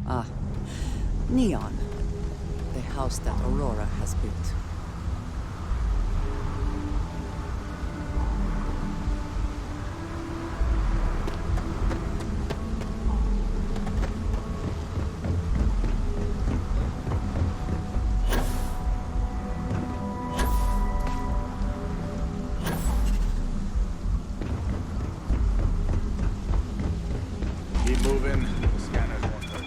Ah, Neon. The house that Aurora has built. Keep moving. The scanners won't hurt.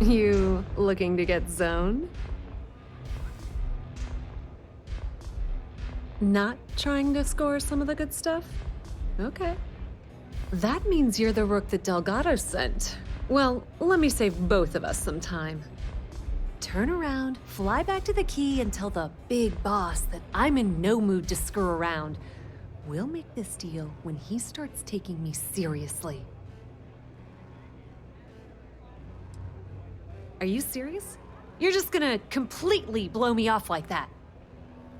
You looking to get zoned? Not trying to score some of the good stuff? Okay. That means you're the rook that Delgado sent. Well, let me save both of us some time. Turn around, fly back to the key, and tell the big boss that I'm in no mood to screw around. We'll make this deal when he starts taking me seriously. Are you serious? You're just gonna completely blow me off like that?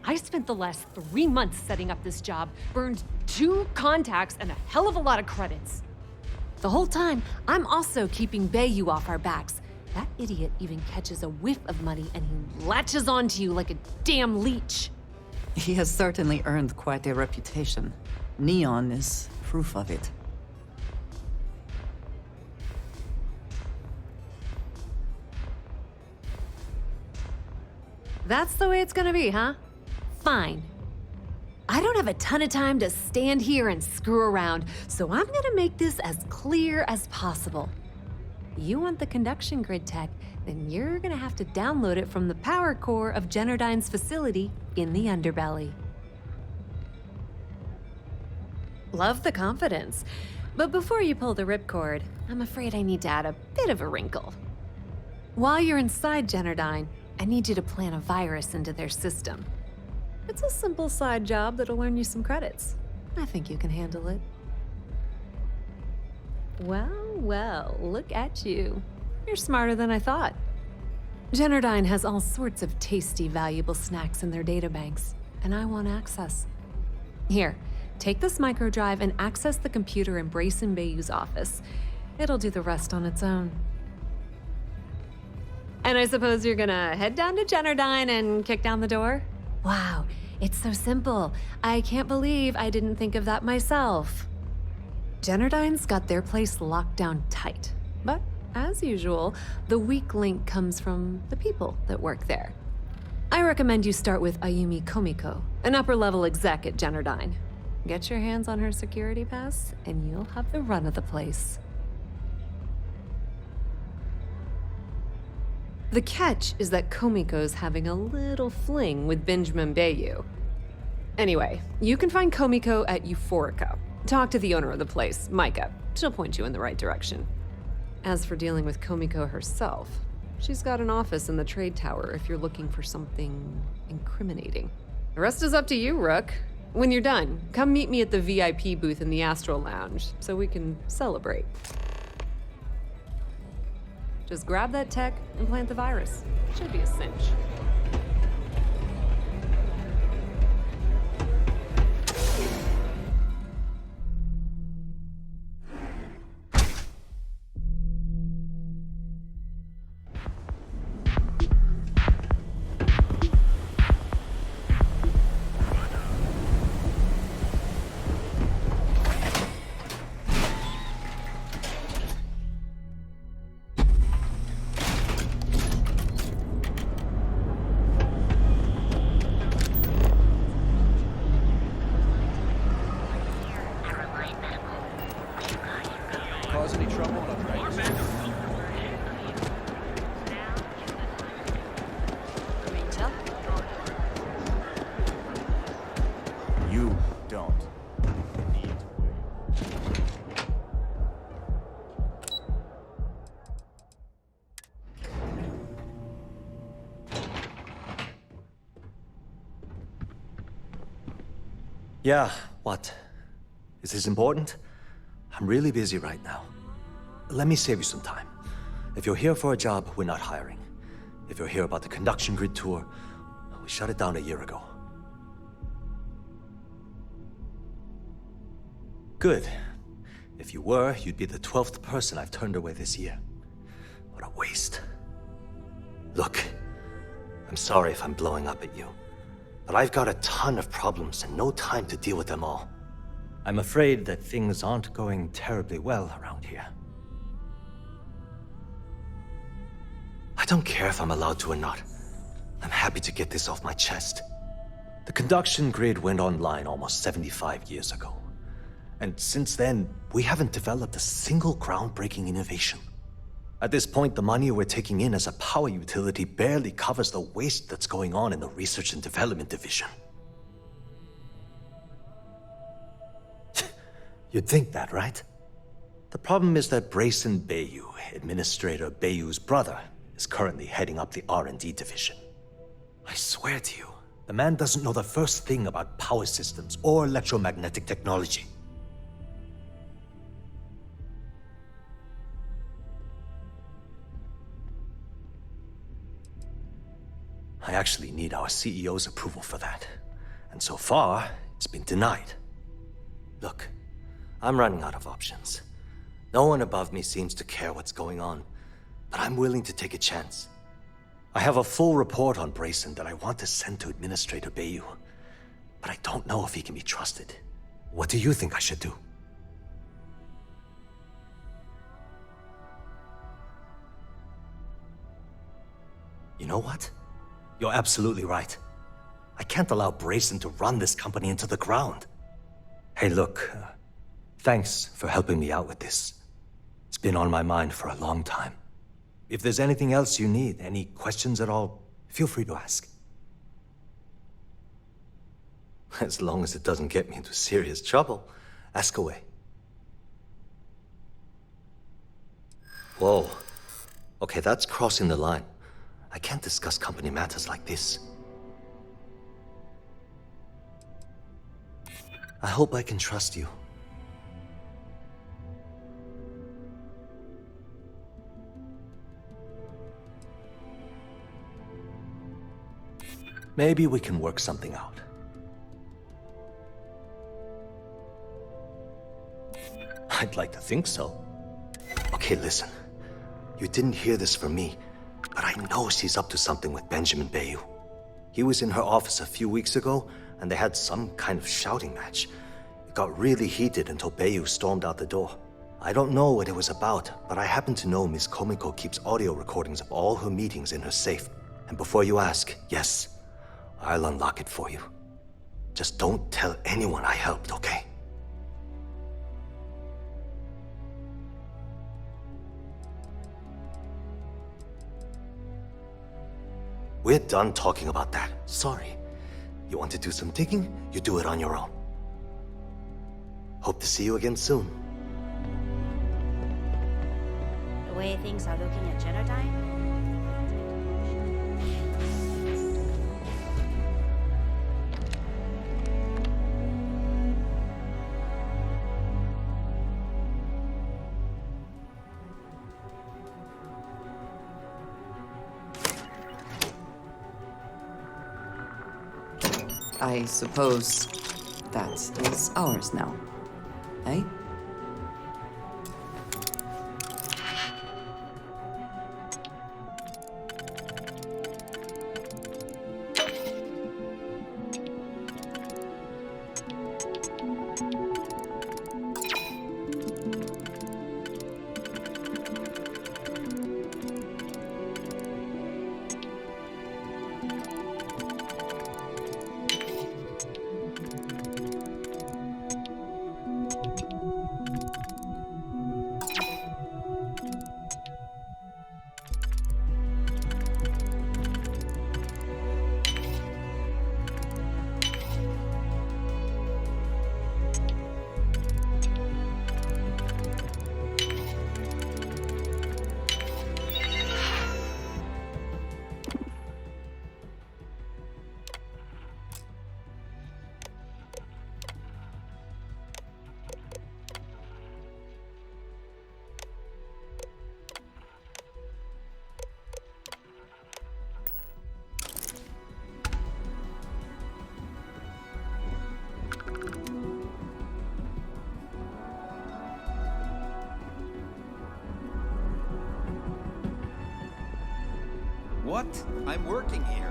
I spent the last 3 months setting up this job, burned 2 contacts and a hell of a lot of credits. The whole time, I'm also keeping Bayou off our backs. That idiot even catches a whiff of money and he latches onto you like a damn leech. He has certainly earned quite a reputation. Neon is proof of it. That's the way it's gonna be, huh? Fine. I don't have a ton of time to stand here and screw around, so I'm gonna make this as clear as possible. You want the conduction grid tech, then you're gonna have to download it from the power core of Generdyne's facility in the underbelly. Love the confidence, but before you pull the ripcord, I'm afraid I need to add a bit of a wrinkle. While you're inside Generdyne, I need you to plant a virus into their system. It's a simple side job that'll earn you some credits. I think you can handle it. Well, look at you. You're smarter than I thought. Generdyne has all sorts of tasty, valuable snacks in their databanks, and I want access. Here, take this microdrive and access the computer in Brayson Bayou's office. It'll do the rest on its own. And I suppose you're gonna head down to Generdyne and kick down the door? Wow, it's so simple. I can't believe I didn't think of that myself. Generdyne's got their place locked down tight. But, as usual, the weak link comes from the people that work there. I recommend you start with Ayumi Komiko, an upper-level exec at Generdyne. Get your hands on her security pass, and you'll have the run of the place. The catch is that Komiko's having a little fling with Benjamin Bayou. Anyway, you can find Komiko at Euphorica. Talk to the owner of the place, Micah. She'll point you in the right direction. As for dealing with Komiko herself, she's got an office in the trade tower if you're looking for something incriminating. The rest is up to you, Rook. When you're done, come meet me at the VIP booth in the Astral Lounge so we can celebrate. Just grab that tech and plant the virus. Should be a cinch. You don't need to wait. Yeah, what? Is this important? I'm really busy right now. Let me save you some time. If you're here for a job, we're not hiring. If you're here about the conduction grid tour, we shut it down a year ago. Good. If you were, you'd be the 12th person I've turned away this year. What a waste. Look, I'm sorry if I'm blowing up at you, but I've got a ton of problems and no time to deal with them all. I'm afraid that things aren't going terribly well around here. I don't care if I'm allowed to or not. I'm happy to get this off my chest. The conduction grid went online almost 75 years ago. And since then, we haven't developed a single groundbreaking innovation. At this point, the money we're taking in as a power utility barely covers the waste that's going on in the research and development division. You'd think that, right? The problem is that Brayson Bayou, Administrator Bayou's brother, is currently heading up the R&D division. I swear to you, the man doesn't know the first thing about power systems or electromagnetic technology. I actually need our CEO's approval for that. And so far, it's been denied. Look, I'm running out of options. No one above me seems to care what's going on, but I'm willing to take a chance. I have a full report on Brayson that I want to send to Administrator Bayou, but I don't know if he can be trusted. What do you think I should do? You know what? You're absolutely right. I can't allow Brayson to run this company into the ground. Hey, look, thanks for helping me out with this. It's been on my mind for a long time. If there's anything else you need, any questions at all, feel free to ask. As long as it doesn't get me into serious trouble, ask away. Whoa. Okay, that's crossing the line. I can't discuss company matters like this. I hope I can trust you. Maybe we can work something out. I'd like to think so. Okay, listen. You didn't hear this from me, but I know she's up to something with Benjamin Bayou. He was in her office a few weeks ago, and they had some kind of shouting match. It got really heated until Bayou stormed out the door. I don't know what it was about, but I happen to know Miss Komiko keeps audio recordings of all her meetings in her safe. And before you ask, yes, I'll unlock it for you. Just don't tell anyone I helped, okay? We're done talking about that. Sorry. You want to do some digging? You do it on your own. Hope to see you again soon. The way things are looking at Genodyne? I suppose that is ours now, eh? What? I'm working here.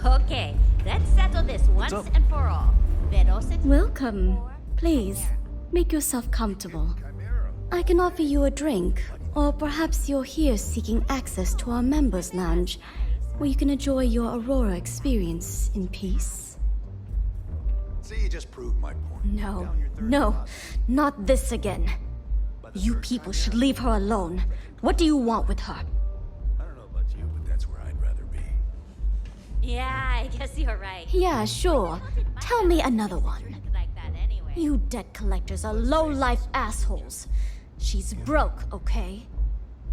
Okay, let's settle this once and for all. Welcome. Please, make yourself comfortable. I can offer you a drink, or perhaps you're here seeking access to our members' lounge, where you can enjoy your Aurora experience in peace. See, you just proved my point. No, not this again. You people should leave her alone. What do you want with her? I don't know about you, but that's where I'd rather be. Yeah, I guess you're right. Yeah, sure. Tell me another one. Like that anyway. You debt collectors are low-life assholes. She's broke, okay?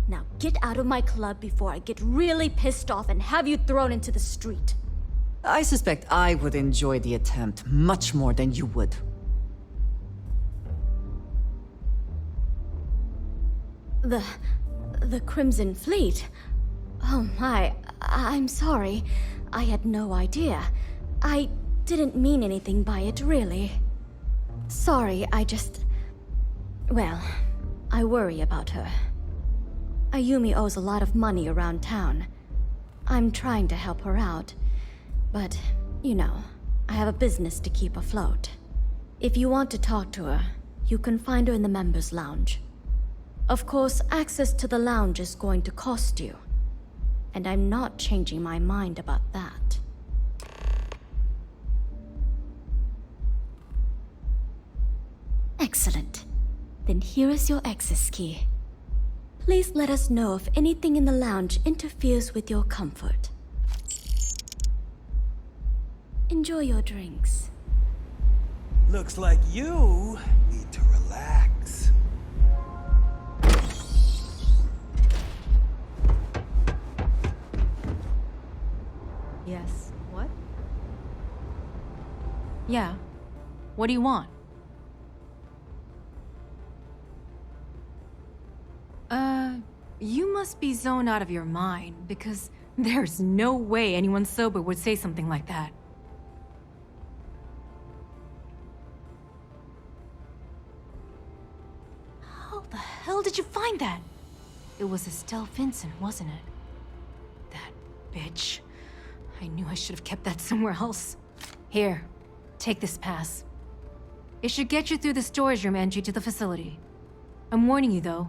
Now get out of my club before I get really pissed off and have you thrown into the street. I suspect I would enjoy the attempt much more than you would. The Crimson Fleet? Oh my, I'm sorry. I had no idea. I didn't mean anything by it, really. Sorry, well, I worry about her. Ayumi owes a lot of money around town. I'm trying to help her out. But, you know, I have a business to keep afloat. If you want to talk to her, you can find her in the members' lounge. Of course, access to the lounge is going to cost you. And I'm not changing my mind about that. Excellent. Then here is your access key. Please let us know if anything in the lounge interferes with your comfort. Enjoy your drinks. Looks like you need to relax. Yes. What? Yeah. What do you want? You must be zoned out of your mind, because there's no way anyone sober would say something like that. How the hell did you find that? It was Estelle Vincent, wasn't it? That bitch. I knew I should have kept that somewhere else. Here, take this pass. It should get you through the storage room entry to the facility. I'm warning you, though.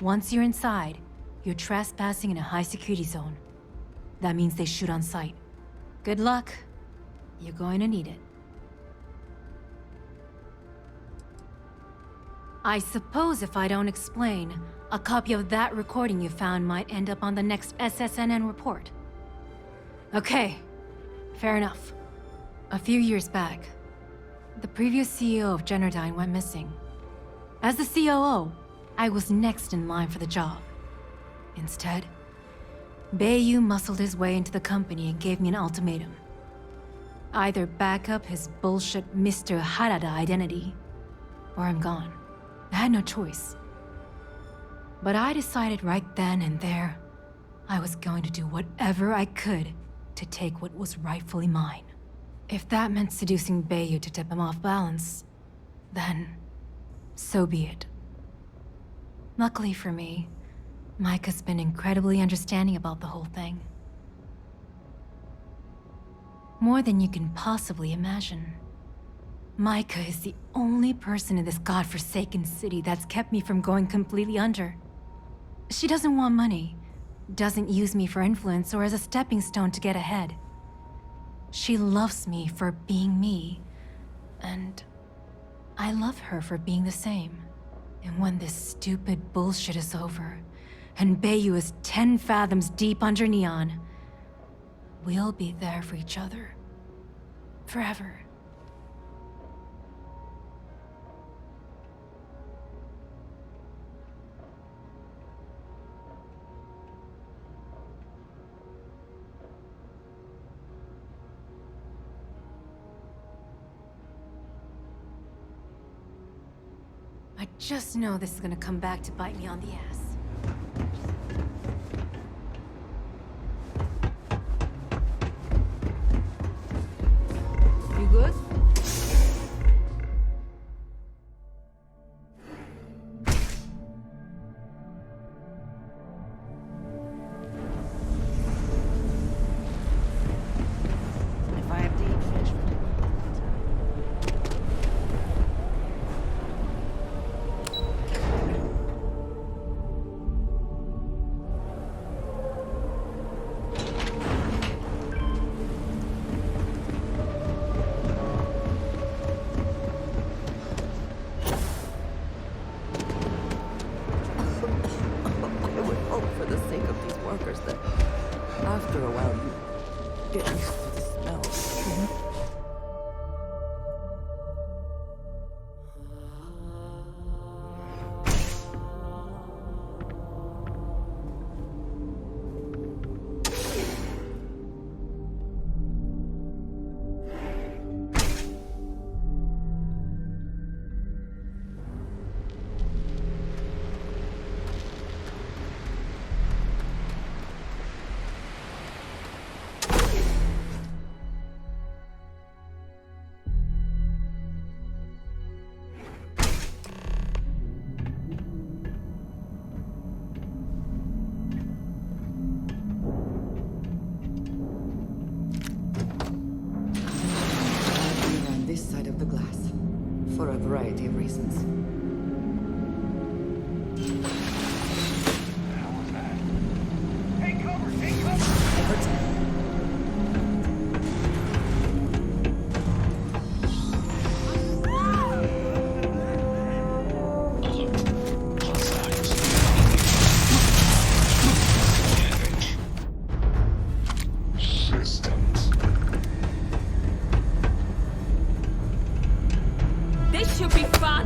Once you're inside, you're trespassing in a high-security zone. That means they shoot on sight. Good luck. You're going to need it. I suppose if I don't explain, a copy of that recording you found might end up on the next SSNN report. Okay, fair enough. A few years back, the previous CEO of Generdyne went missing. As the COO, I was next in line for the job. Instead, Bayu muscled his way into the company and gave me an ultimatum. Either back up his bullshit Mr. Harada identity, or I'm gone. I had no choice. But I decided right then and there, I was going to do whatever I could to take what was rightfully mine. If that meant seducing Bayu to tip him off balance, then so be it. Luckily for me, Mike has been incredibly understanding about the whole thing. More than you can possibly imagine. Micah is the only person in this godforsaken city that's kept me from going completely under. She doesn't want money, doesn't use me for influence or as a stepping stone to get ahead. She loves me for being me, and I love her for being the same. And when this stupid bullshit is over, and Bayou is 10 fathoms deep under Neon, we'll be there for each other. Forever. I just know this is gonna come back to bite me on the ass. You good? If I have to eat fish, I would hope for the sake of these workers that after a while you get used to the smell. On this side of the glass, for a variety of reasons. Take cover! Take cover! This should be fun.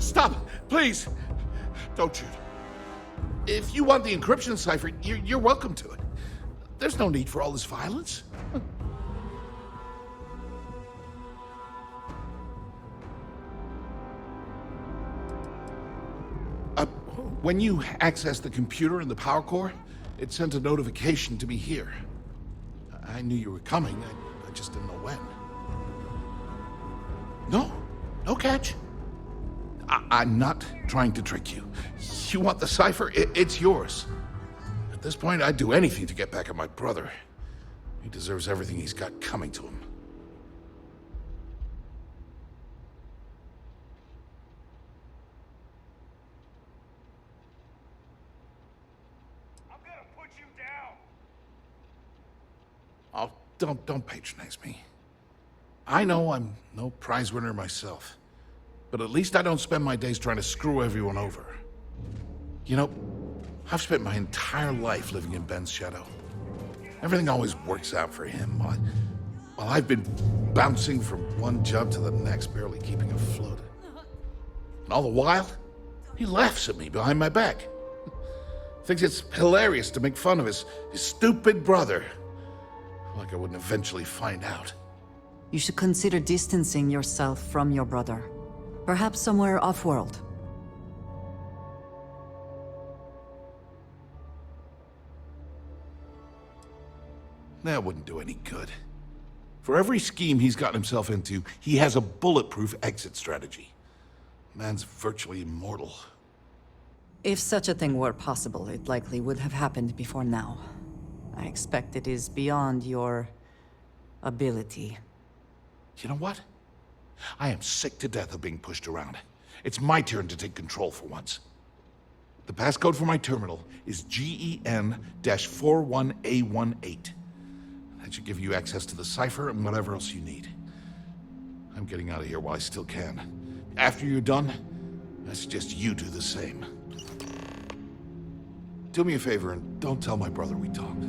Stop! Please! Don't shoot. If you want the encryption cipher, you're welcome to it. There's no need for all this violence. When you accessed the computer in the power core, it sent a notification to me here. I knew you were coming, I just didn't know when. No catch. I'm not trying to trick you. You want the cipher? It's yours. At this point, I'd do anything to get back at my brother. He deserves everything he's got coming to him. I'm gonna put you down! Oh, don't patronize me. I know I'm no prize winner myself, but at least I don't spend my days trying to screw everyone over. You know, I've spent my entire life living in Ben's shadow. Everything always works out for him, while I've been bouncing from one job to the next, barely keeping afloat. And all the while, he laughs at me behind my back. Thinks it's hilarious to make fun of his stupid brother. Like I wouldn't eventually find out. You should consider distancing yourself from your brother. Perhaps somewhere off-world. That wouldn't do any good. For every scheme he's gotten himself into, he has a bulletproof exit strategy. Man's virtually immortal. If such a thing were possible, it likely would have happened before now. I expect it is beyond your ability. You know what? I am sick to death of being pushed around. It's my turn to take control for once. The passcode for my terminal is GEN-41A18. That should give you access to the cipher and whatever else you need. I'm getting out of here while I still can. After you're done, I suggest you do the same. Do me a favor and don't tell my brother we talked.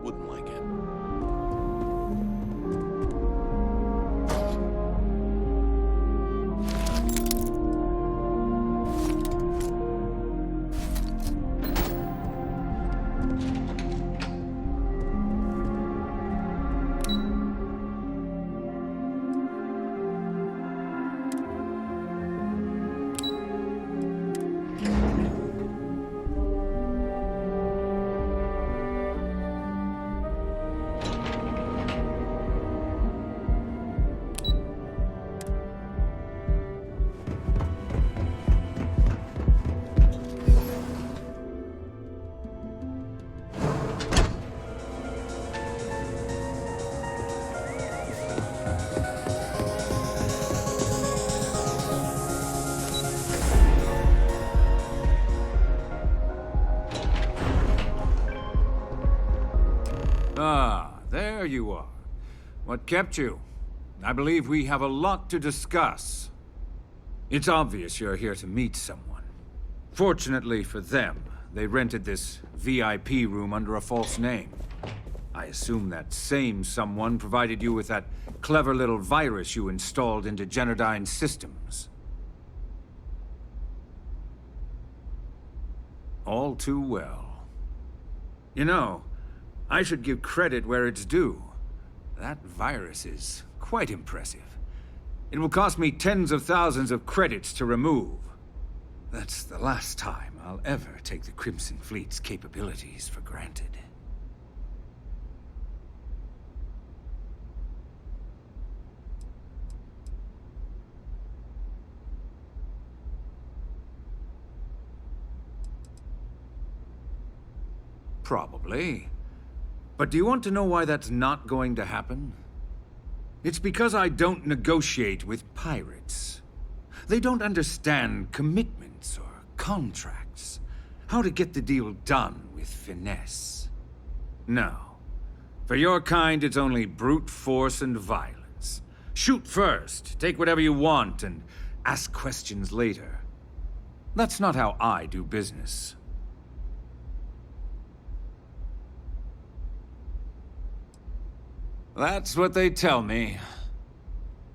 Wouldn't like it. Ah, there you are. What kept you? I believe we have a lot to discuss. It's obvious you're here to meet someone. Fortunately for them, they rented this VIP room under a false name. I assume that same someone provided you with that clever little virus you installed into Generdyne's systems. All too well. You know, I should give credit where it's due. That virus is quite impressive. It will cost me tens of thousands of credits to remove. That's the last time I'll ever take the Crimson Fleet's capabilities for granted. Probably. But do you want to know why that's not going to happen? It's because I don't negotiate with pirates. They don't understand commitments or contracts. how to get the deal done with finesse. No. For your kind, it's only brute force and violence. Shoot first, take whatever you want, and ask questions later. That's not how I do business. That's what they tell me.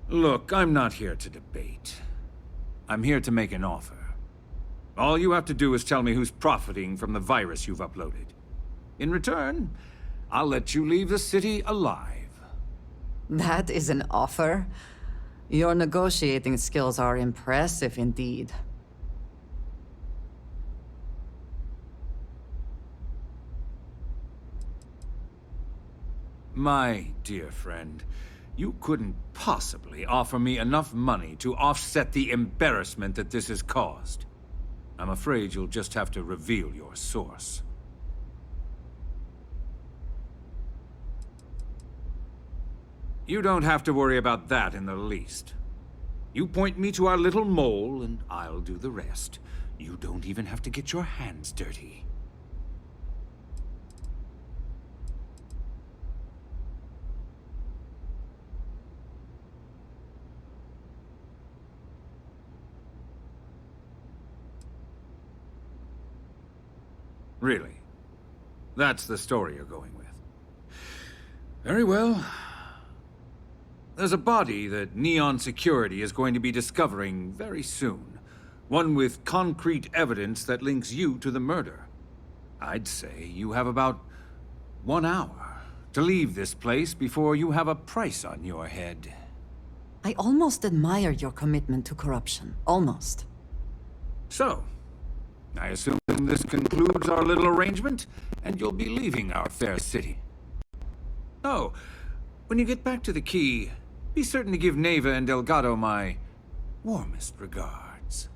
Look, I'm not here to debate. I'm here to make an offer. All you have to do is tell me who's profiting from the virus you've uploaded. In return, I'll let you leave the city alive. That is an offer? Your negotiating skills are impressive indeed. My dear friend, you couldn't possibly offer me enough money to offset the embarrassment that this has caused. I'm afraid you'll just have to reveal your source. You don't have to worry about that in the least. You point me to our little mole, and I'll do the rest. You don't even have to get your hands dirty. Really? That's the story you're going with. Very well. There's a body that Neon Security is going to be discovering very soon. One with concrete evidence that links you to the murder. I'd say you have about 1 hour to leave this place before you have a price on your head. I almost admire your commitment to corruption. Almost. So, I assume this concludes our little arrangement, and you'll be leaving our fair city. Oh, when you get back to the key, be certain to give Neva and Delgado my warmest regards.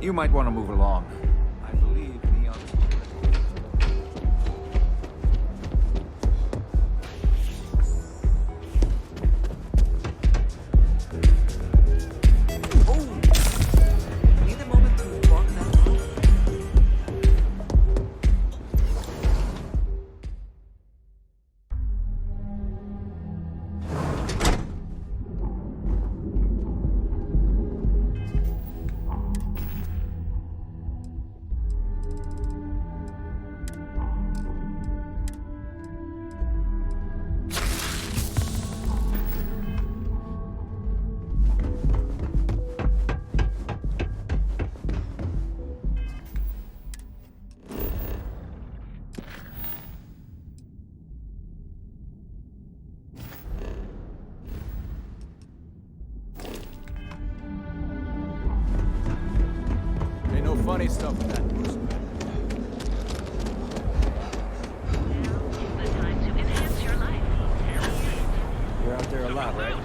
You might want to move along. I believe Neon's... Need a moment to walk that out? Ain't no funny stuff with that boost. The time to enhance your life. You're out there a lot, right?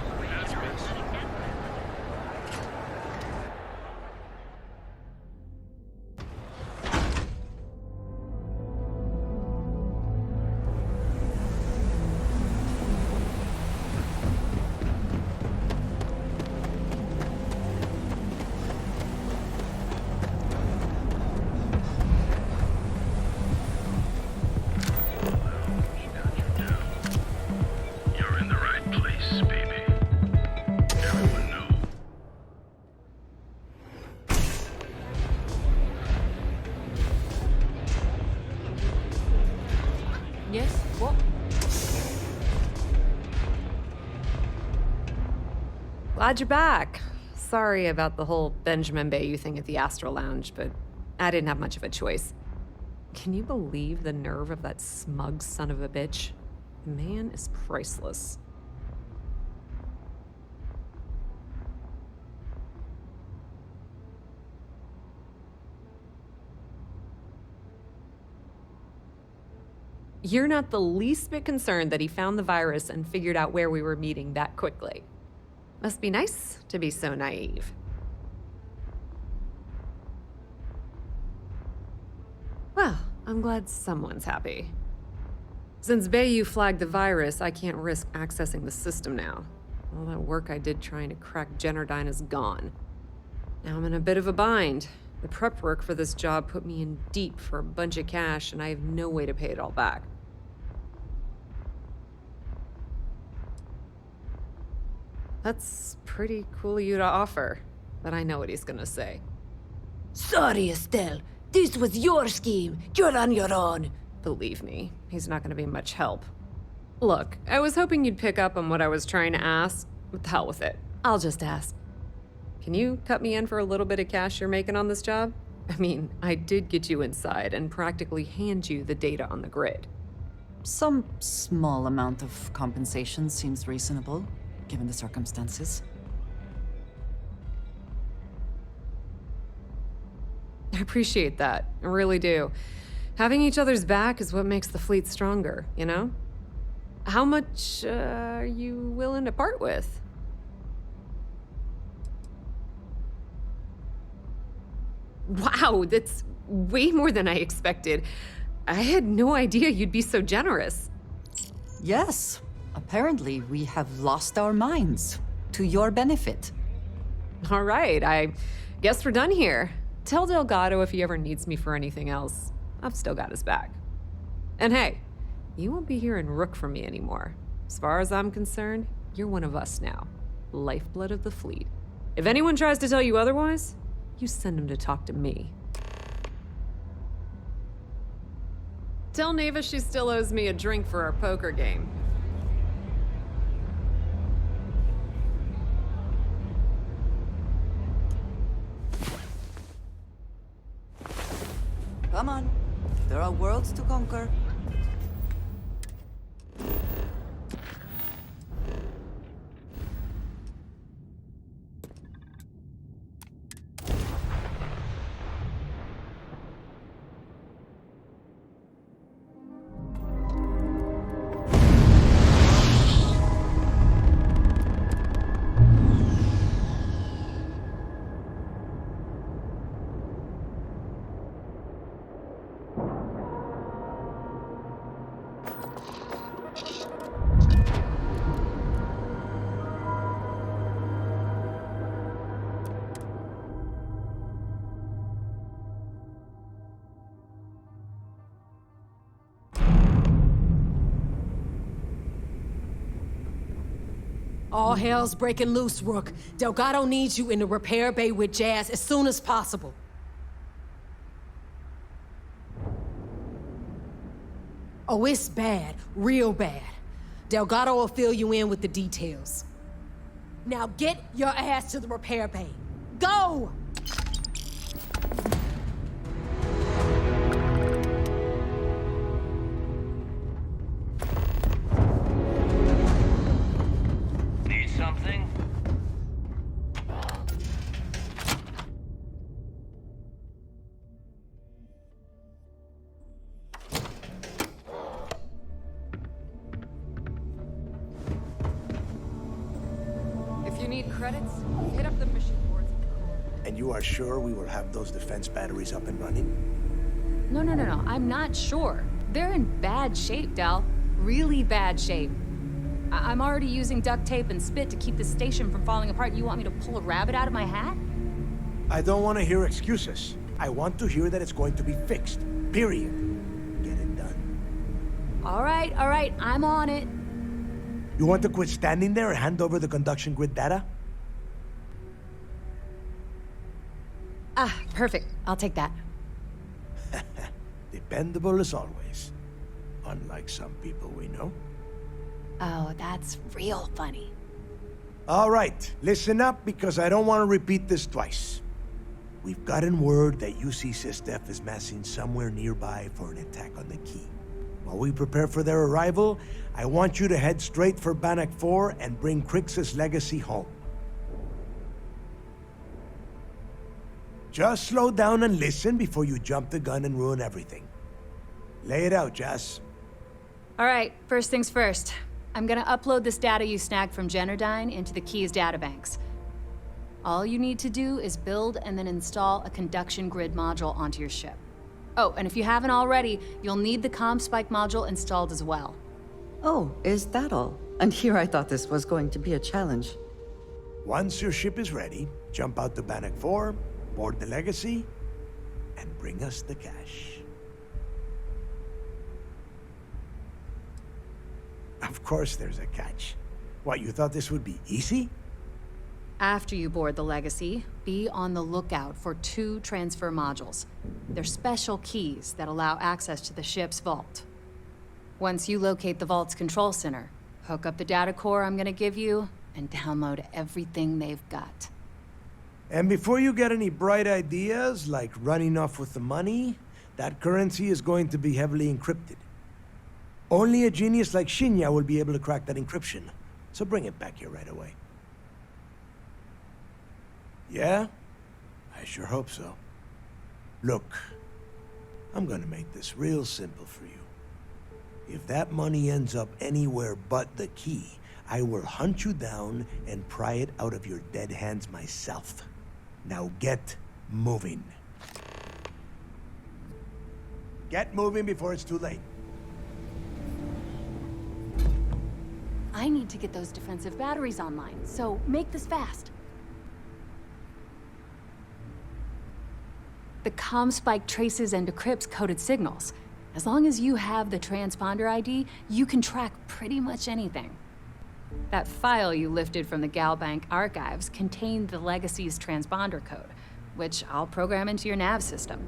You're in the right place, baby. Everyone knew. Yes? What? Glad you're back. sorry about the whole Benjamin Bayou thing at the Astral Lounge, but I didn't have much of a choice. Can you believe the nerve of that smug son of a bitch? The man is priceless. You're not the least bit concerned that he found the virus and figured out where we were meeting that quickly. Must be nice to be so naive. Well, I'm glad someone's happy. Since Bayou flagged the virus, I can't risk accessing the system now. All that work I did trying to crack Generdyne is gone. Now I'm in a bit of a bind. The prep work for this job put me in deep for a bunch of cash, and I have no way to pay it all back. That's pretty cool of you to offer, but I know what he's gonna say. Sorry, Estelle. This was your scheme. You're on your own. Believe me, he's not gonna be much help. Look, I was hoping you'd pick up on what I was trying to ask, but the hell with it. I'll just ask. Can you cut me in for a little bit of cash you're making on this job? I mean, I did get you inside and practically hand you the data on the grid. Some small amount of compensation seems reasonable, given the circumstances. I appreciate that. I really do. Having each other's back is what makes the fleet stronger, you know? How much are you willing to part with? Wow, that's way more than I expected. I had no idea you'd be so generous. Yes, apparently we have lost our minds, to your benefit. All right, I guess we're done here. Tell Delgado if he ever needs me for anything else. I've still got his back. And hey, you won't be hearing Rook from me anymore. As far as I'm concerned, you're one of us now. Lifeblood of the fleet. If anyone tries to tell you otherwise, you send him to talk to me. Tell Neva she still owes me a drink for our poker game. Come on, there are worlds to conquer. All hell's breaking loose, Rook. Delgado needs you in the repair bay with Jazz as soon as possible. Oh, it's bad. Real bad. Delgado will fill you in with the details. Now get your ass to the repair bay. Go! Need something? If you need credits, hit up the mission boards. And you are sure we will have those defense batteries up and running? No. I'm not sure. They're in bad shape, Del. Really bad shape. I'm already using duct tape and spit to keep the station from falling apart. You want me to pull a rabbit out of my hat? I don't want to hear excuses. I want to hear that it's going to be fixed. Period. Get it done. All right. I'm on it. You want to quit standing there and hand over the conduction grid data? Ah, perfect. I'll take that. Dependable as always. Unlike some people we know. Oh, that's real funny. All right, listen up because I don't want to repeat this twice. We've gotten word that UC Systef is massing somewhere nearby for an attack on the key. While we prepare for their arrival, I want you to head straight for Bannock 4 and bring Crixus' legacy home. Just slow down and listen before you jump the gun and ruin everything. Lay it out, Jess. All right, first things first. I'm gonna upload this data you snagged from Generdyne into the Key's databanks. All you need to do is build and then install a conduction grid module onto your ship. Oh, and if you haven't already, you'll need the CommSpike module installed as well. Oh, is that all? And here I thought this was going to be a challenge. Once your ship is ready, jump out to Bannock 4, board the Legacy, and bring us the cash. Of course there's a catch. What, you thought this would be easy? After you board the Legacy, be on the lookout for 2 transfer modules. They're special keys that allow access to the ship's vault. Once you locate the vault's control center, hook up the data core I'm gonna give you, and download everything they've got. And before you get any bright ideas, like running off with the money, that currency is going to be heavily encrypted. Only a genius like Shinya will be able to crack that encryption, so bring it back here right away. Yeah? I sure hope so. Look, I'm gonna make this real simple for you. If that money ends up anywhere but the key, I will hunt you down and pry it out of your dead hands myself. Now get moving. Get moving before it's too late. I need to get those defensive batteries online, so make this fast. The CommSpike traces and decrypts coded signals. As long as you have the transponder ID, you can track pretty much anything. That file you lifted from the Galbank archives contained the Legacy's transponder code, which I'll program into your nav system.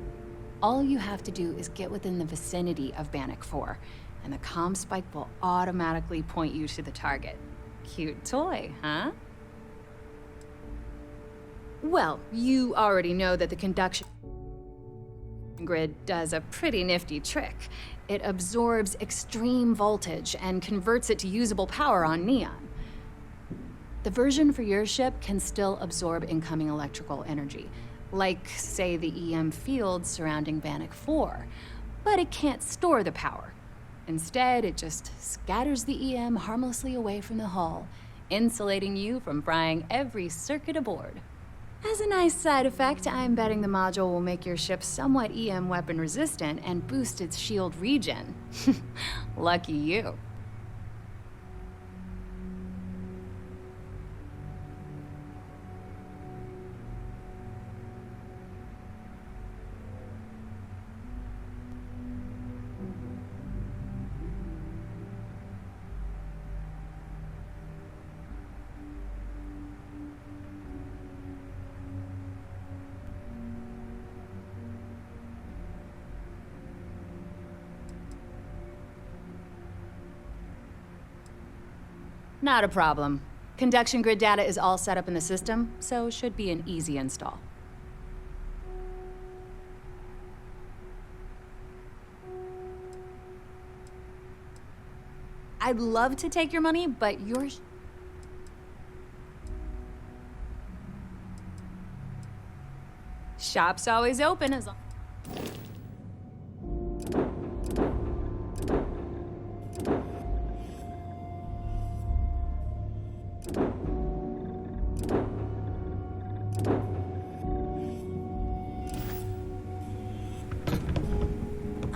All you have to do is get within the vicinity of Bannock 4, and the CommSpike will automatically point you to the target. Cute toy, huh? Well, you already know that the conduction grid does a pretty nifty trick. It absorbs extreme voltage and converts it to usable power on neon. The version for your ship can still absorb incoming electrical energy, like, say, the EM field surrounding Bannock 4, but it can't store the power. Instead, it just scatters the EM harmlessly away from the hull, insulating you from frying every circuit aboard. As a nice side effect, I'm betting the module will make your ship somewhat EM weapon resistant and boost its shield regen. Lucky you. Not a problem. Conduction grid data is all set up in the system, so should be an easy install. I'd love to take your money, but shop's always open as long.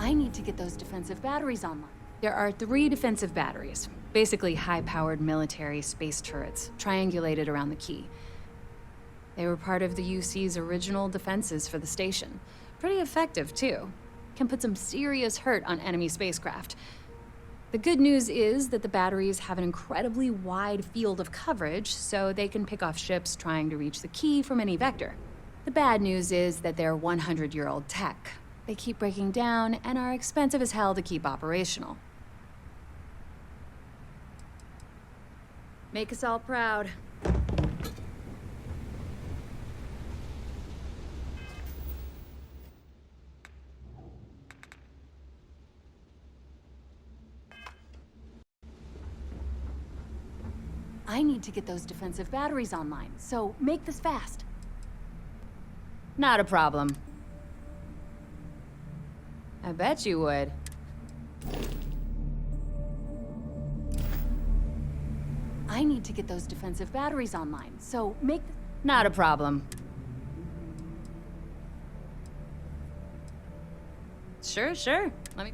I need to get those defensive batteries online. There are 3 defensive batteries, basically high-powered military space turrets, triangulated around the key. They were part of the UC's original defenses for the station. Pretty effective, too. Can put some serious hurt on enemy spacecraft. The good news is that the batteries have an incredibly wide field of coverage, so they can pick off ships trying to reach the key from any vector. The bad news is that they're 100-year-old tech. They keep breaking down and are expensive as hell to keep operational. Make us all proud. I need to get those defensive batteries online, so make this fast. Not a problem. I bet you would. I need to get those defensive batteries online, so make... Not a problem. Sure. Let me...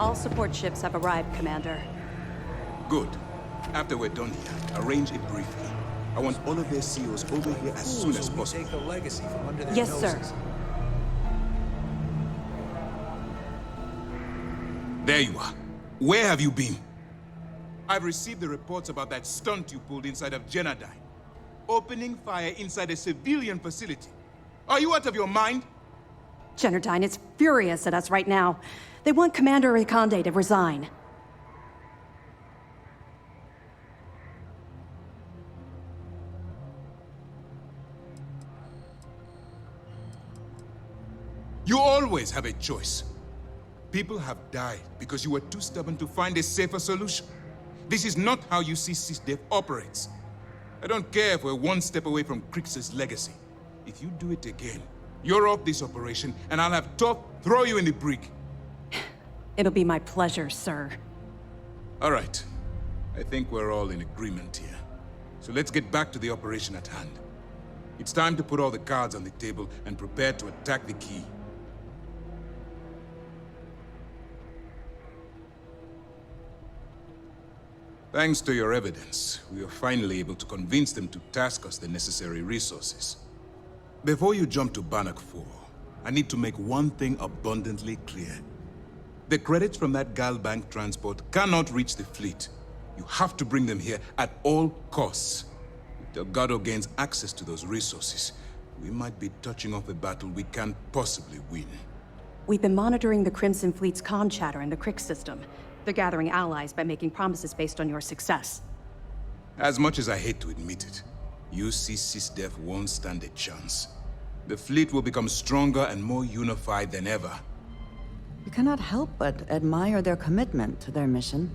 All support ships have arrived, Commander. Good. After we're done here, arrange a briefing. I want all of their CEOs over here as soon as possible. Take the legacy from under their Yes, noses. sir. There you are. Where have you been? I've received the reports about that stunt you pulled inside of Genodyne. Opening fire inside a civilian facility. Are you out of your mind? Genodyne is furious at us right now. They want Commander Ikonde to resign. You always have a choice. People have died because you were too stubborn to find a safer solution. This is not how UC SysDev operates. I don't care if we're one step away from Crix's legacy. If you do it again, you're off this operation, and I'll have Top throw you in the brig. It'll be my pleasure, sir. All right. I think we're all in agreement here. So let's get back to the operation at hand. It's time to put all the cards on the table and prepare to attack the key. Thanks to your evidence, we were finally able to convince them to task us the necessary resources. Before you jump to Bannock 4, I need to make one thing abundantly clear. The credits from that Gal Bank transport cannot reach the fleet. You have to bring them here at all costs. If Delgado gains access to those resources, we might be touching off a battle we can't possibly win. We've been monitoring the Crimson Fleet's comm chatter in the Crick system. They're gathering allies by making promises based on your success. As much as I hate to admit it, UC SysDef won't stand a chance. The fleet will become stronger and more unified than ever. You cannot help but admire their commitment to their mission.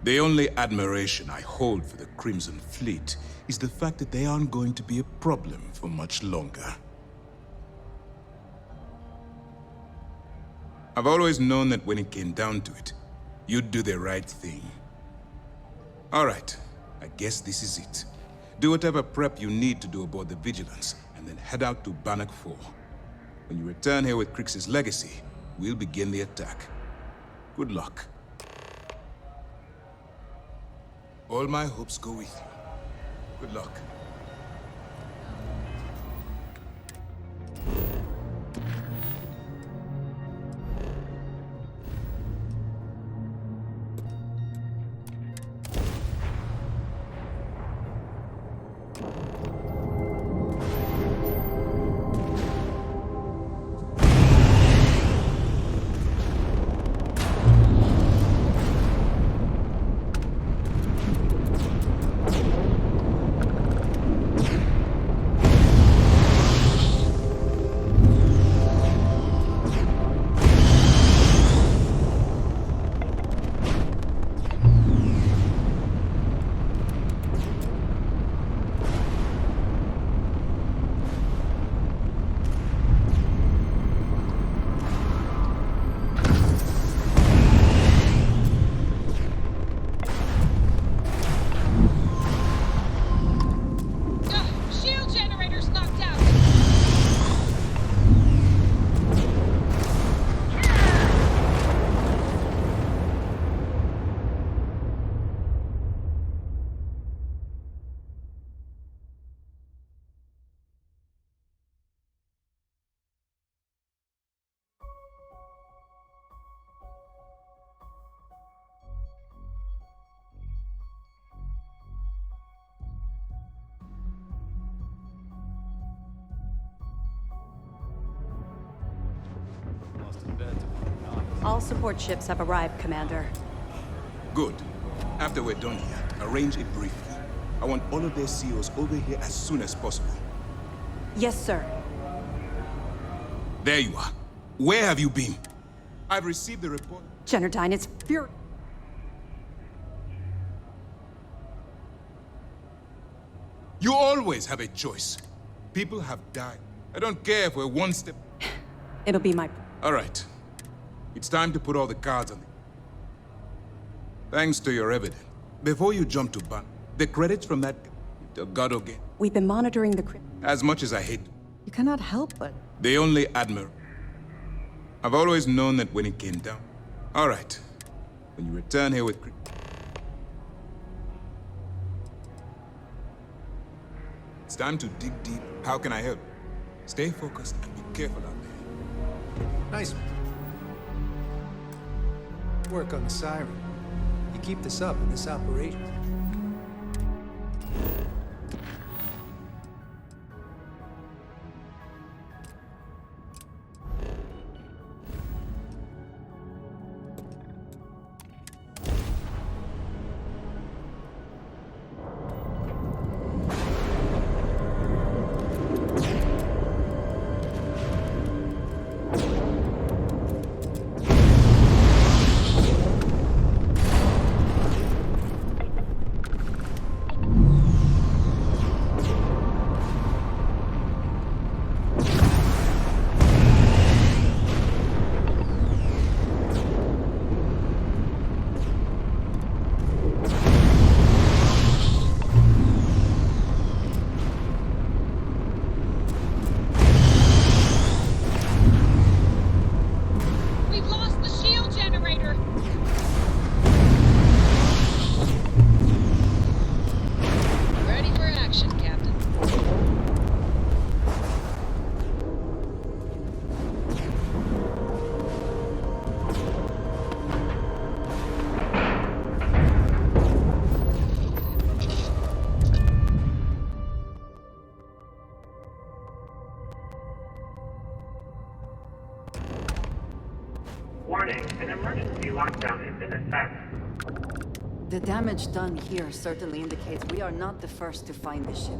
The only admiration I hold for the Crimson Fleet is the fact that they aren't going to be a problem for much longer. I've always known that when it came down to it, you'd do the right thing. All right, I guess this is it. Do whatever prep you need to do aboard the Vigilance, and then head out to Bannock 4. When you return here with Crix's legacy, we'll begin the attack. Good luck. All my hopes go with you. Good luck. All support ships have arrived, Commander. Good. After we're done here, arrange a briefing. I want all of their CEOs over here as soon as possible. Yes, sir. There you are. Where have you been? I've received the report. Generdyne, it's You always have a choice. People have died. I don't care if we're one step... It'll be my... All right. It's time to put all the cards on the... Thanks to your evidence. Before you jump to ban, the credits from that Delgado game. We've been monitoring the... As much as I hate... You cannot help but... The only admiral. I've always known that when it came down. All right. When you return here with... It's time to dig deep. How can I help? Stay focused and be careful out there. Nice. Work on the siren. You keep this up in this operation. Ready for action, Captain. Warning, an emergency lockdown is in effect. The damage done here certainly indicates we are not the first to find the ship.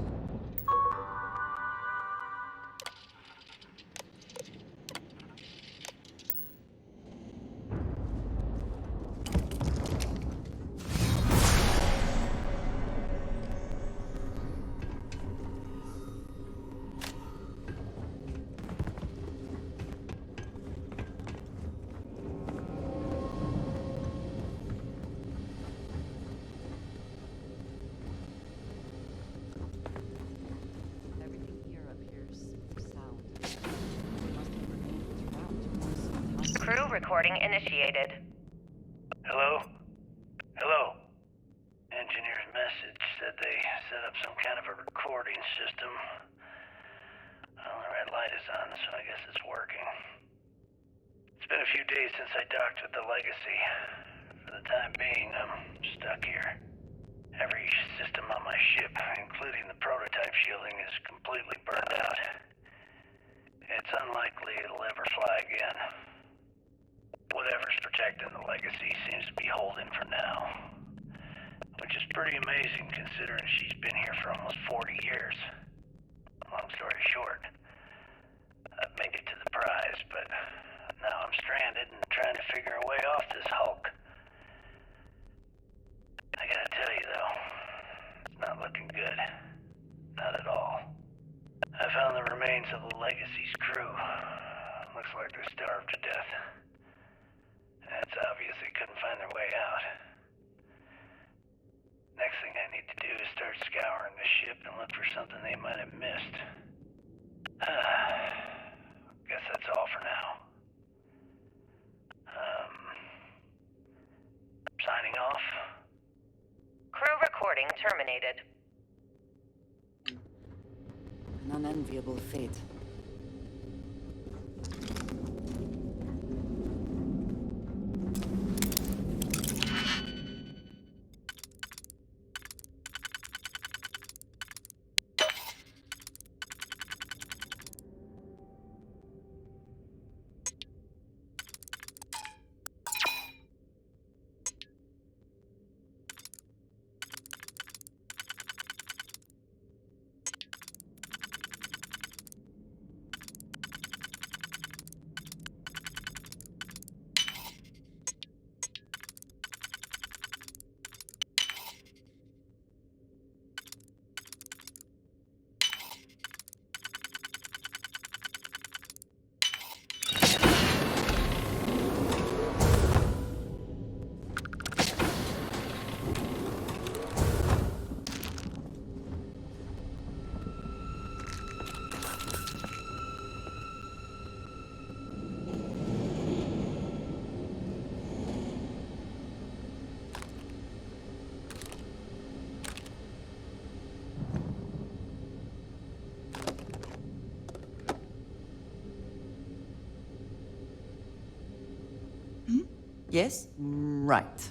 Everything here appears sound. They must have remained its route for some time. Crew recording initiated. Hello? Hello? Engineer's message said they set up some kind of a recording system. Well, the red light is on, so I guess it's working. It's been a few days since I docked with the Legacy. For the time being, I'm stuck here. Every system on my ship, including the prototype shielding, is completely burned out. It's unlikely it'll ever fly again. Whatever's protecting the Legacy seems to be holding for now. Which is pretty amazing considering she's been here for almost 40 years. Long story short, I've made it to the prize, but now I'm stranded and trying to figure a way off this hulk. I gotta tell you though, it's not looking good. Not at all. I found the remains of the Legacy's crew. Looks like they're starved to death. And it's obvious they couldn't find their way out. Next thing I need to do is start scouring the ship and look for something they might have missed. Guess that's all for now. Signing off. Crew recording terminated. An unenviable fate. Yes? Right.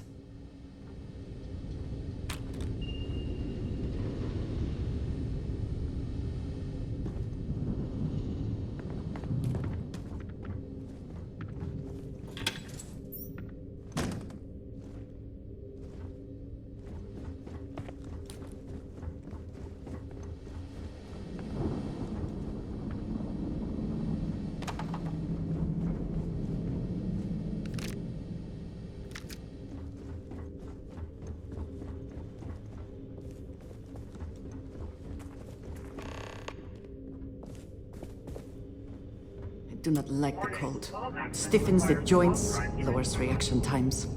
Do not like the cold. Stiffens the joints, lowers reaction times.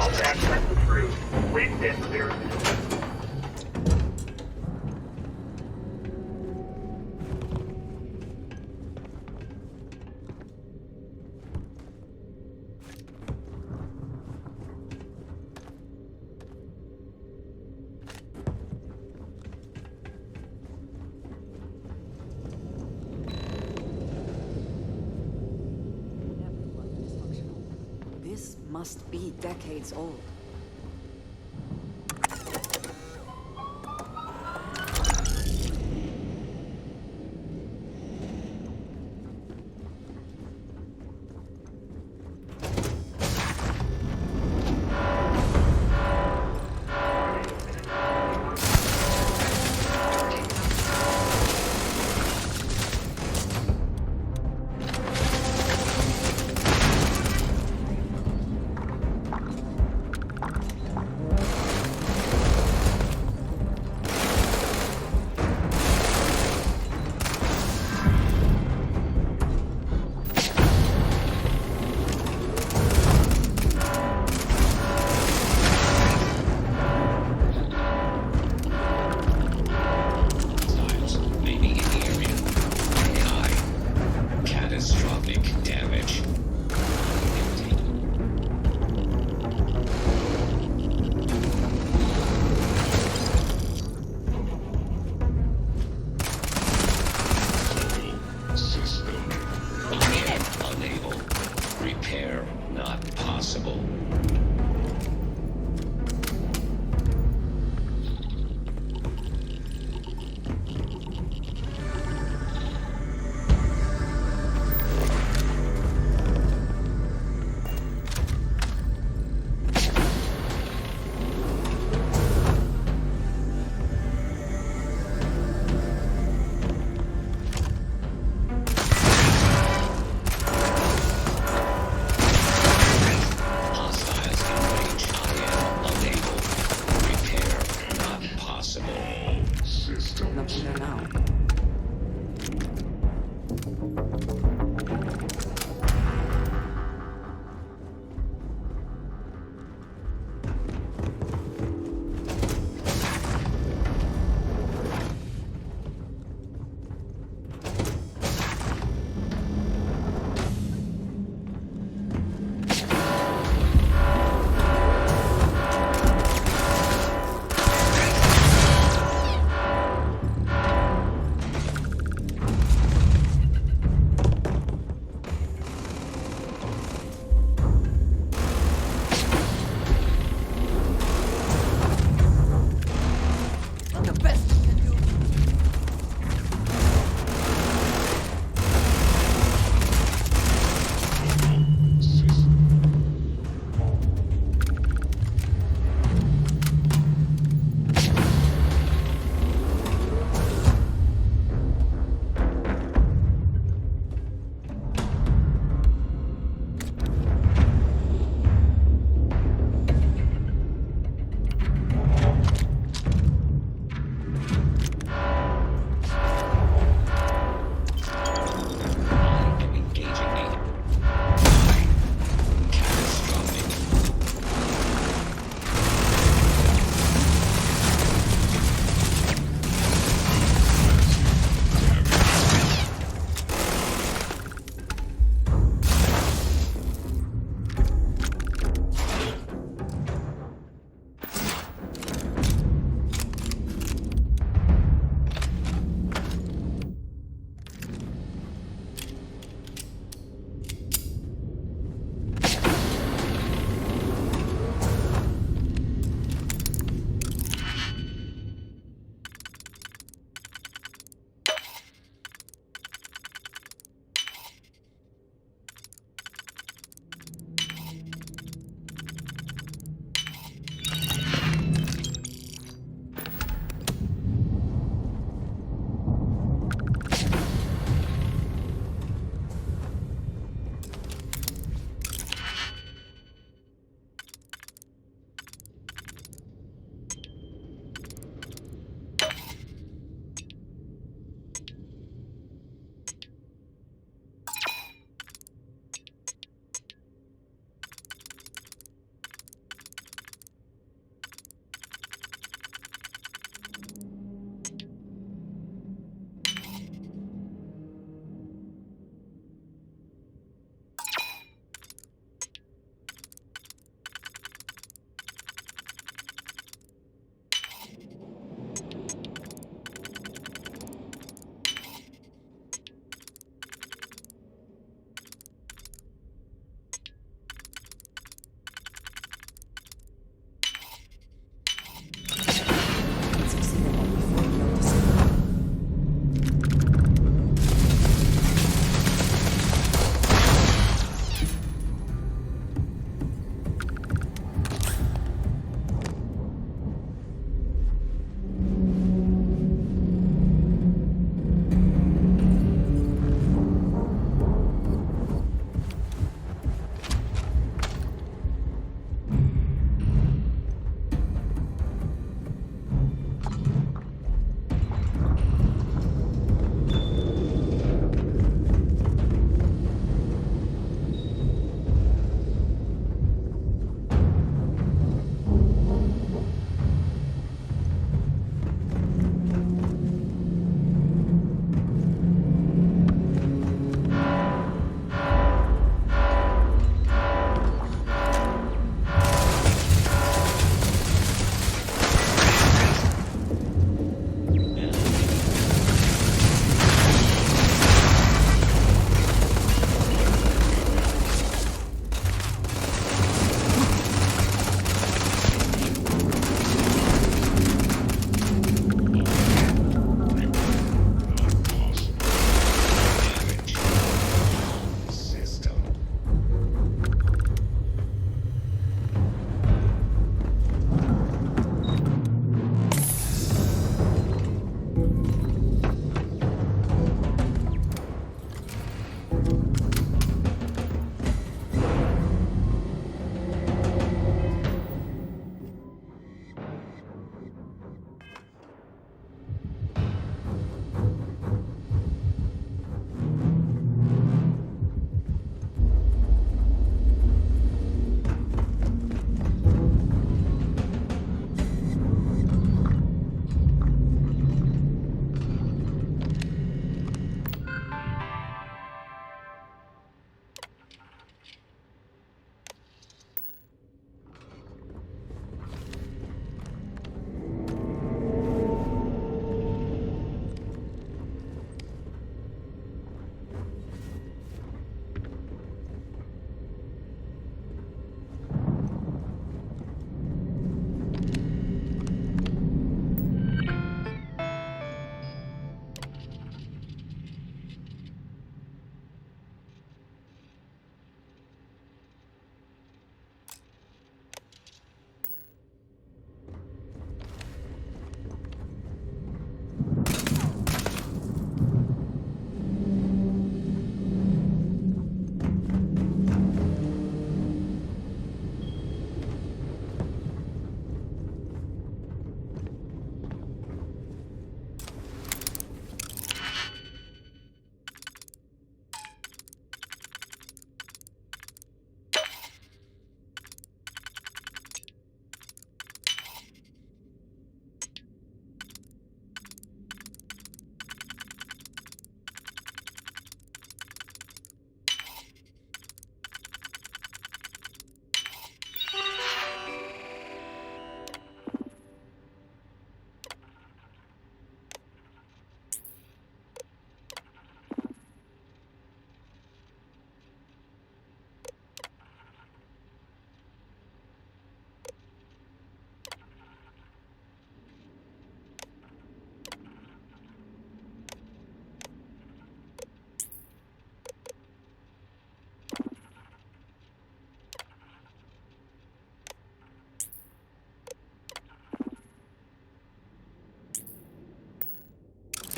Vault access approved. Please stand clear. This must be decades old.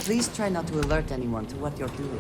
Please try not to alert anyone to what you're doing.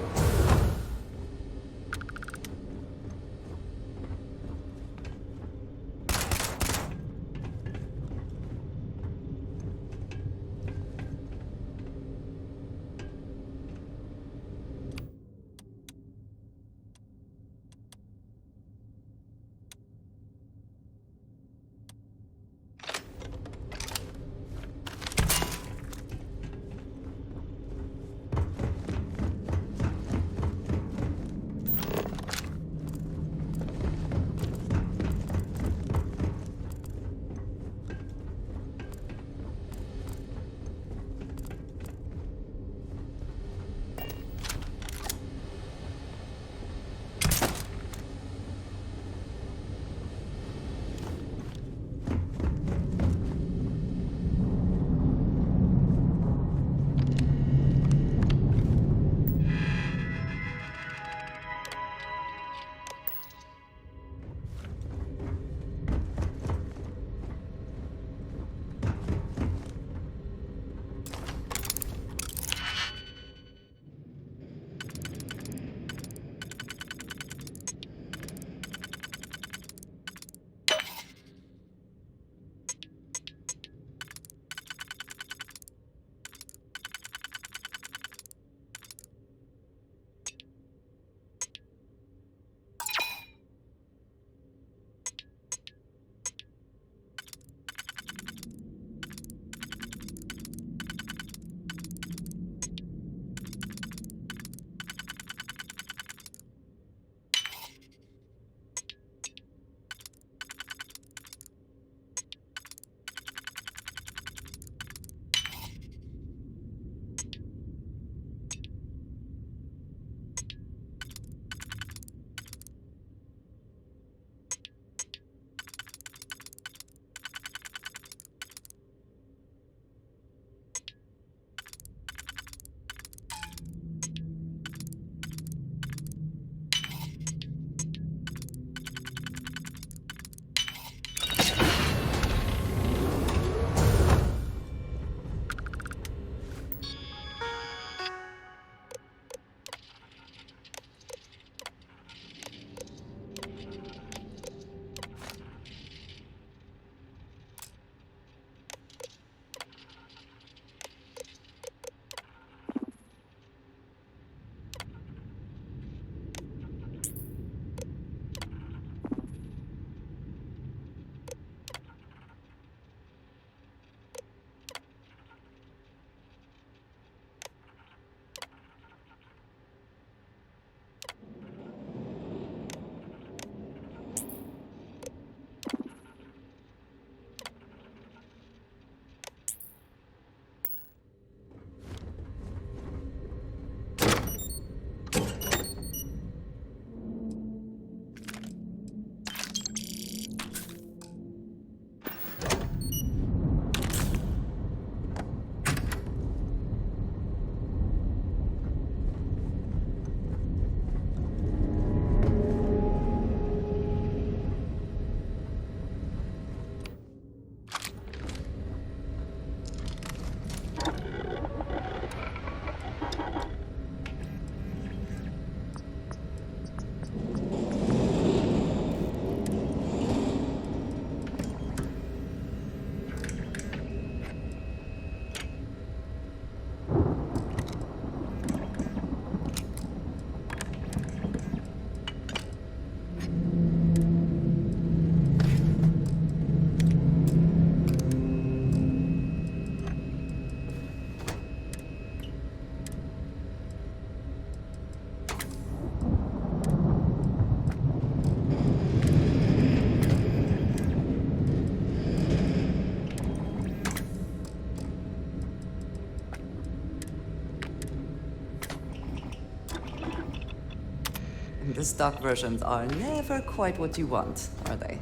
The stock versions are never quite what you want, are they?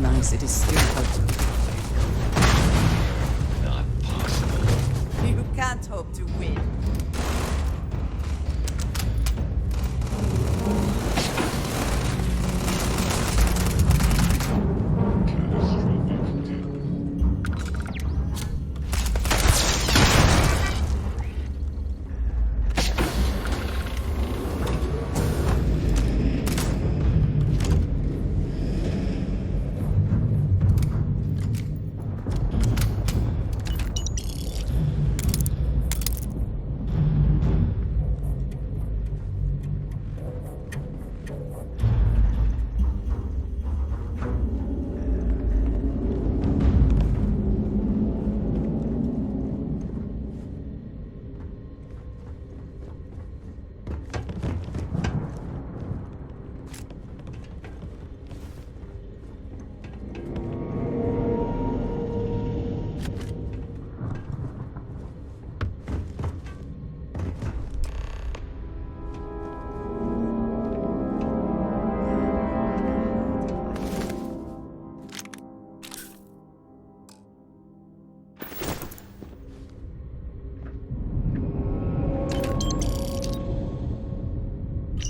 recognize it is still hard Not possible. You can't hope to win.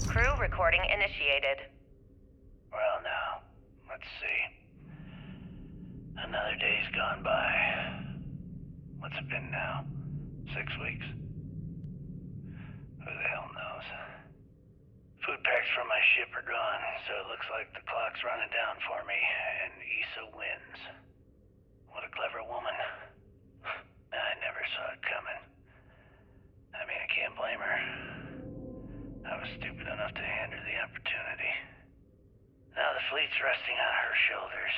Crew recording initiated. Well, now, let's see. Another day's gone by. What's it been now? 6 weeks? Who the hell knows? Food packs from my ship are gone, so it looks like the clock's running down for me, and Issa wins. What a clever woman. I never saw it coming. I mean, I can't blame her. I was stupid enough to hand her the opportunity. Now the fleet's resting on her shoulders.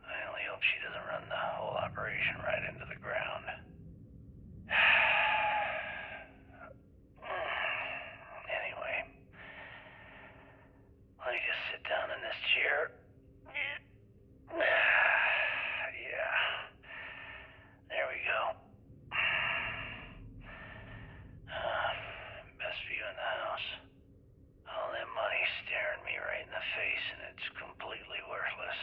I only hope she doesn't run the whole operation right into the ground. Anyway, let me just sit down in this chair. Yeah. There we go. Best view in the house. All that money staring me right in the face, and it's completely worthless.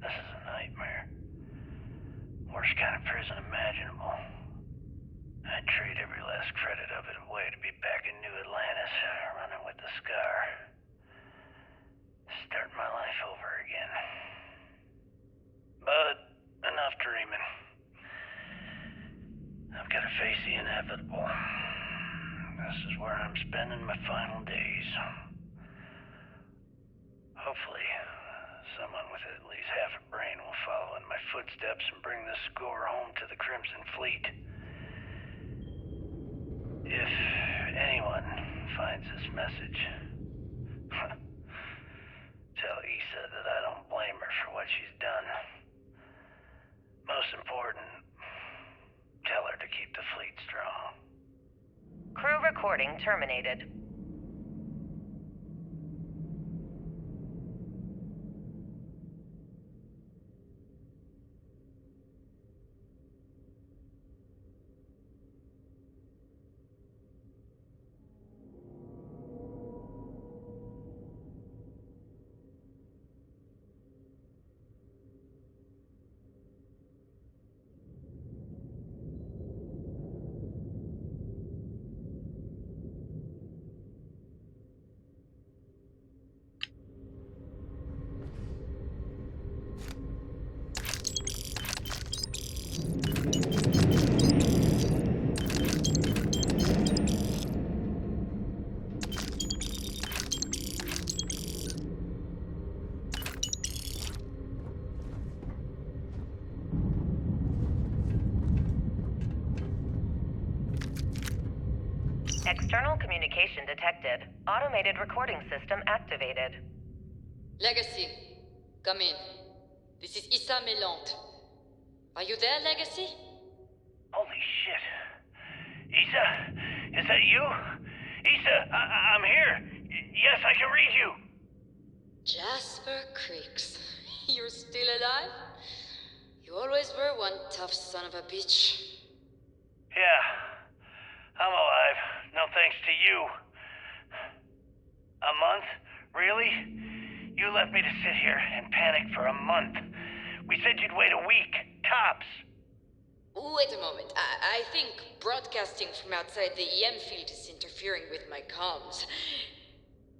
This is a nightmare. Worst kind of prison imaginable. I'd trade every last credit of it away to be back in New Atlantis, running with the Scar. Start my life over again. But enough dreaming. I've got to face the inevitable. This is where I'm spending my final days. Hopefully, someone with at least half a brain will follow in my footsteps and bring this score home to the Crimson Fleet. If anyone finds this message, tell Issa that I don't blame her for what she's done. Most important, tell her to keep the fleet strong. Crew recording terminated. External communication detected. Automated recording system activated. Legacy, come in. This is Issa Melant. Are you there, Legacy? Holy shit. Issa, is that you? Issa, I'm here. Yes, I can read you. Jasper Creeks. You're still alive? You always were one tough son of a bitch. Yeah, I'm alive. No thanks to you. A month Really? You left me to sit here and panic for a month. We said you'd wait a week, tops. Wait a moment. I think broadcasting from outside the EM field is interfering with my comms.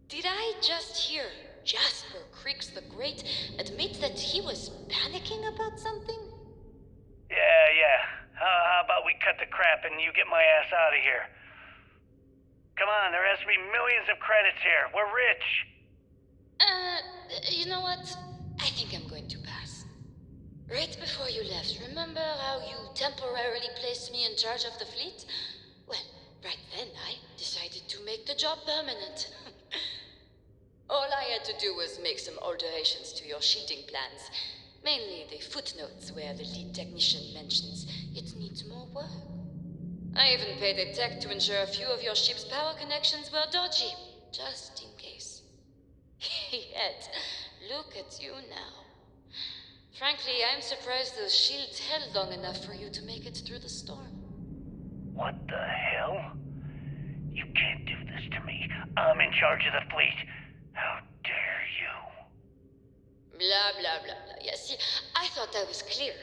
Did I just hear Jasper Creeks the Great admit that he was panicking about something? Yeah. How about we cut the crap and you get my ass out of here? Come on, there has to be millions of credits here. We're rich. You know what? I think I'm going to pass. Right before you left, remember how you temporarily placed me in charge of the fleet? Well, right then I decided to make the job permanent. All I had to do was make some alterations to your shielding plans. Mainly the footnotes where the lead technician mentions it needs more work. I even paid a tech to ensure a few of your ship's power connections were dodgy, just in case. Yet, look at you now. Frankly, I'm surprised those shields held long enough for you to make it through the storm. What the hell? You can't do this to me. I'm in charge of the fleet. How dare you? Blah, blah, blah, blah. Yeah, see, I thought that was clear.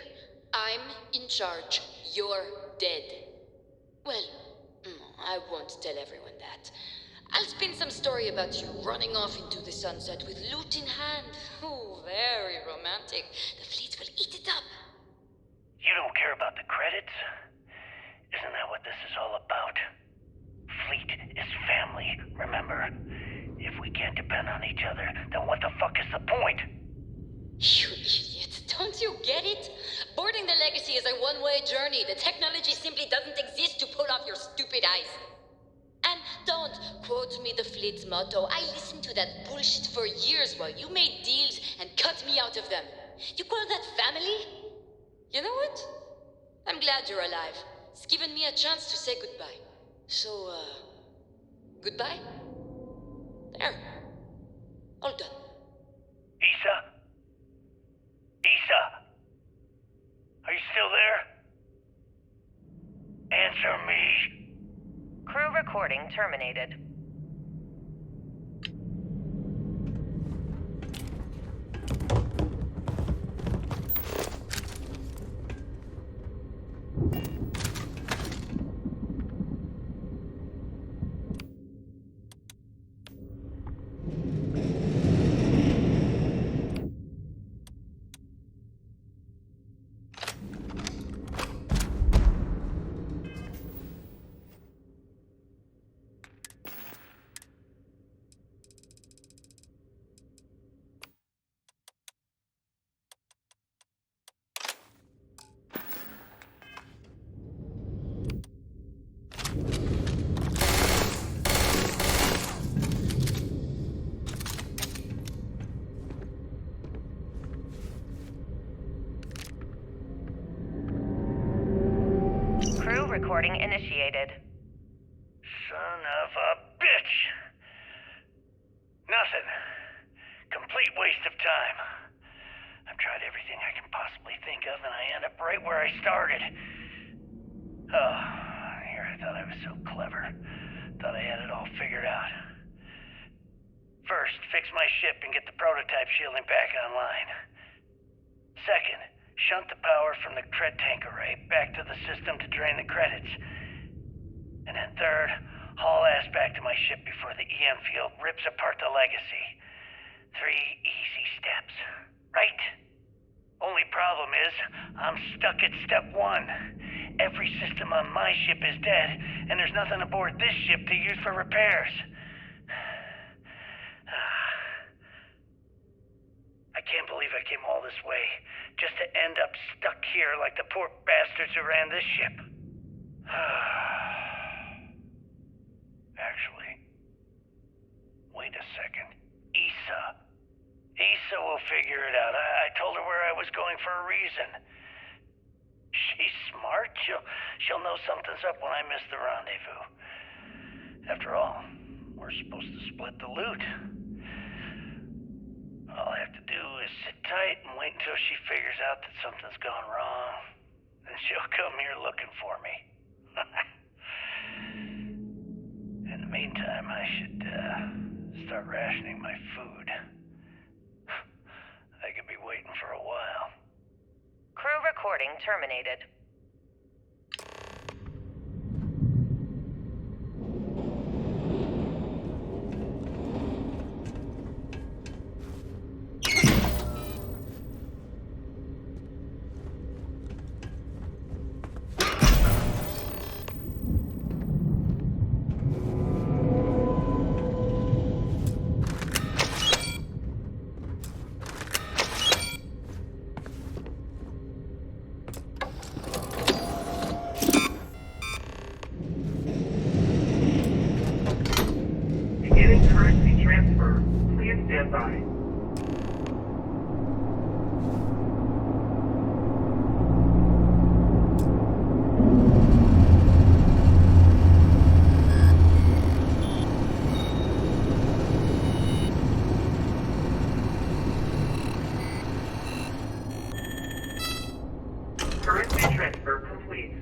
I'm in charge. You're dead. Well, I won't tell everyone that. I'll spin some story about you running off into the sunset with loot in hand. Oh, very romantic. The fleet will eat it up. You don't care about the credits? Isn't that what this is all about? Fleet is family, remember? If we can't depend on each other, then what the fuck is the point? You idiot. Don't you get it? Boarding the Legacy is a one-way journey. The technology simply doesn't exist to pull off your stupid eyes. And don't quote me the fleet's motto. I listened to that bullshit for years while you made deals and cut me out of them. You call that family? You know what? I'm glad you're alive. It's given me a chance to say goodbye. So, goodbye? There. All done. Issa? Issa? Are you still there? Answer me. Crew recording terminated. Crew recording initiated. Son of a bitch! Nothing. Complete waste of time. I've tried everything I can possibly think of, and I end up right where I started. Oh, here I thought I was so clever. Thought I had it all figured out. First, fix my ship and get the prototype shielding back online. Second, shunt the power from the cred tank array back to the system to drain the credits. And then third, haul ass back to my ship before the EM field rips apart the Legacy. 3 easy steps, right? Only problem is, I'm stuck at step 1. Every system on my ship is dead, and there's nothing aboard this ship to use for repairs. I can't believe I came all this way, just to end up stuck here like the poor bastards who ran this ship. Actually, wait a second. Issa will figure it out. I told her where I was going for a reason. She's smart. She'll know something's up when I miss the rendezvous. After all, we're supposed to split the loot. All I have to do is sit tight and wait until she figures out that something's gone wrong. Then she'll come here looking for me. In the meantime, I should start rationing my food. I could be waiting for a while. Crew recording terminated. Beginning currency transfer. Please stand by. Currency transfer complete.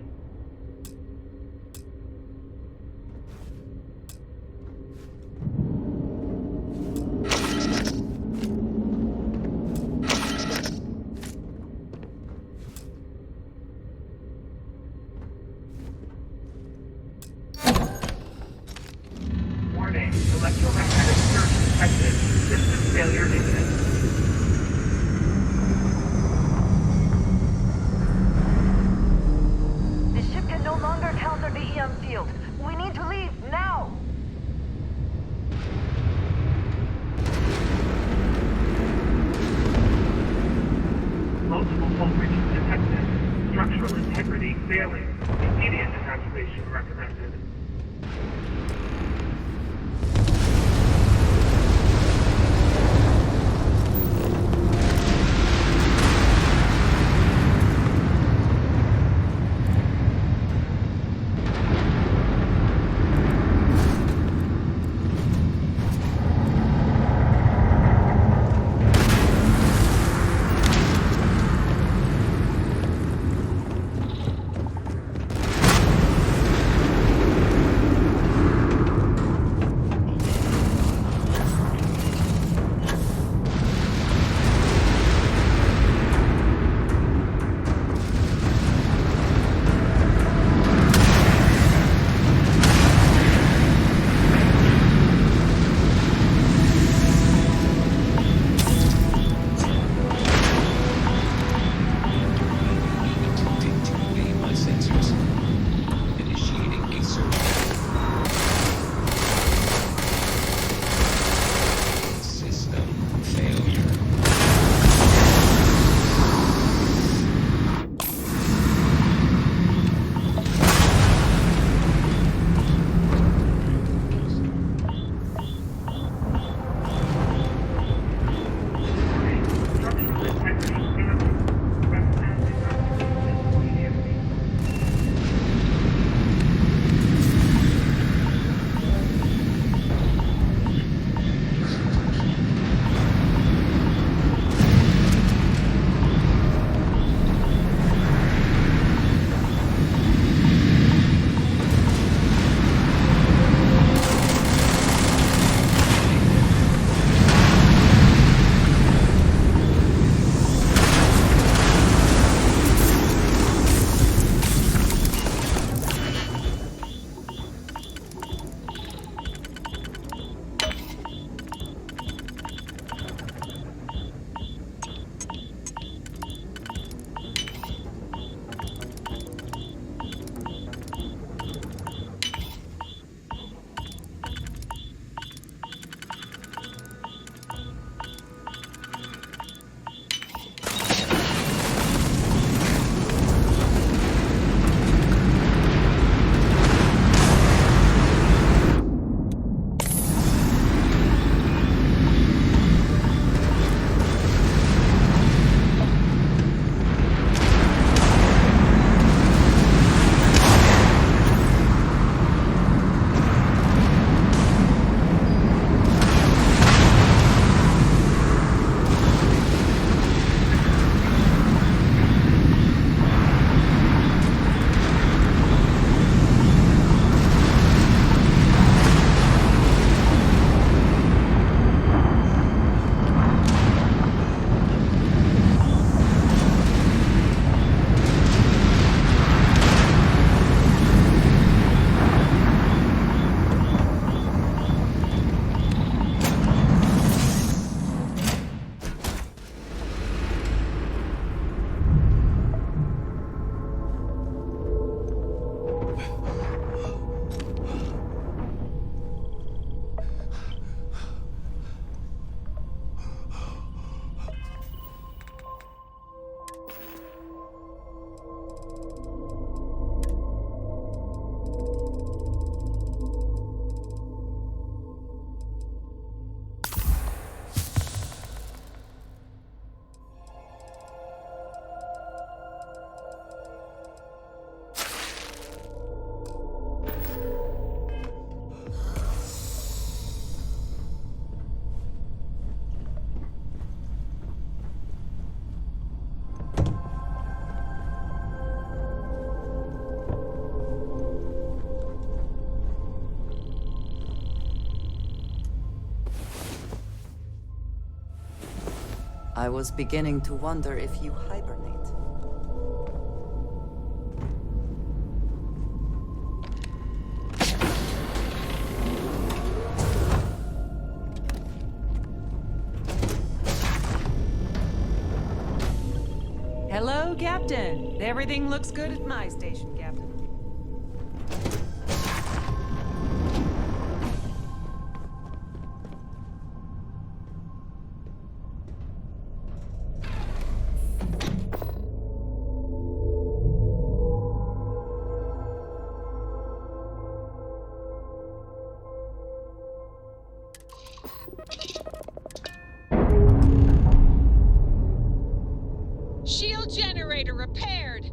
Warning, electromagnetic surge detected. System failure imminent. The ship can no longer counter the EM field. We need to leave now! Multiple voltages detected. Structural integrity failing. Immediate evacuation recommended. I was beginning to wonder if you hibernate. Hello, Captain. Everything looks good at my station, Captain. Shield generator repaired.